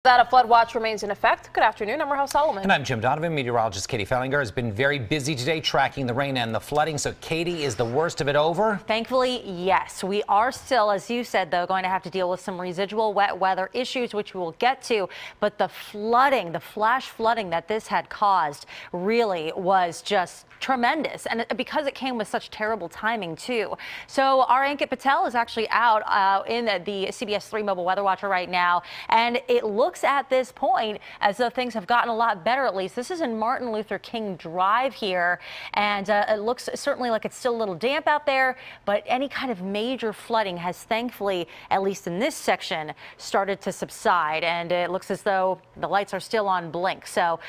That a flood watch remains in effect. Good afternoon. I'm Rahel Solomon. And I'm Jim Donovan. Meteorologist Katie Fehlinger has been very busy today tracking the rain and the flooding. So, Katie, is the worst of it over? Thankfully, yes. We are still, as you said, though, going to have to deal with some residual wet weather issues, which we will get to. But the flooding, the flash flooding that this had caused really was just tremendous. And because it came with such terrible timing, too. So our Ankit Patel is actually out in the CBS 3 mobile weather watcher right now. And it looks at this point as though things have gotten a lot better, at least. This is in Martin Luther King Drive here, and it looks certainly like it's still a little damp out there, but any kind of major flooding has thankfully, at least in this section, started to subside, and it looks as though the lights are still on blink, so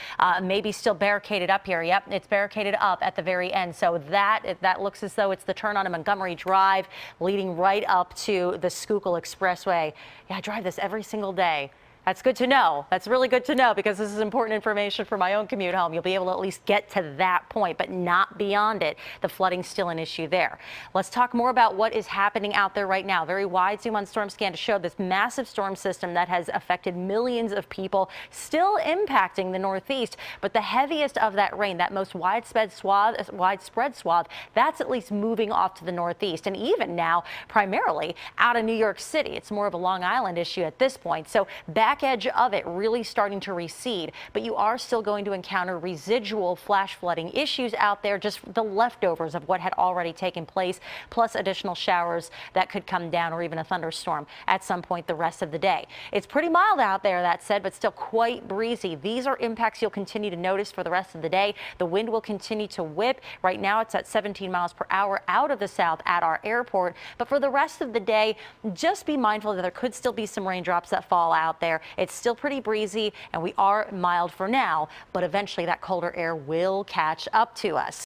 maybe still barricaded up here. Yep, it's barricaded up at the very end, so that looks as though it's the turn on to Montgomery Drive leading right up to the Schuylkill Expressway. Yeah, I drive this every single day. That's good to know. That's really good to know, because this is important information for my own commute home. You'll be able to at least get to that point, but not beyond it. The flooding's still an issue there. Let's talk more about what is happening out there right now. Very wide zoom on storm scan to show this massive storm system that has affected millions of people, still impacting the Northeast. But the heaviest of that rain, that most widespread swath, that's at least moving off to the Northeast, and even now primarily out of New York City. It's more of a Long Island issue at this point. So back edge of it really starting to recede, but you are still going to encounter residual flash flooding issues out there, just the leftovers of what had already taken place, plus additional showers that could come down, or even a thunderstorm at some point the rest of the day. It's pretty mild out there, that said, but still quite breezy. These are impacts you'll continue to notice for the rest of the day. The wind will continue to whip. Right now it's at 17 miles per hour out of the south at our airport, but for the rest of the day, just be mindful that there could still be some raindrops that fall out there. It's still pretty breezy, and we are mild for now, but eventually that colder air will catch up to us.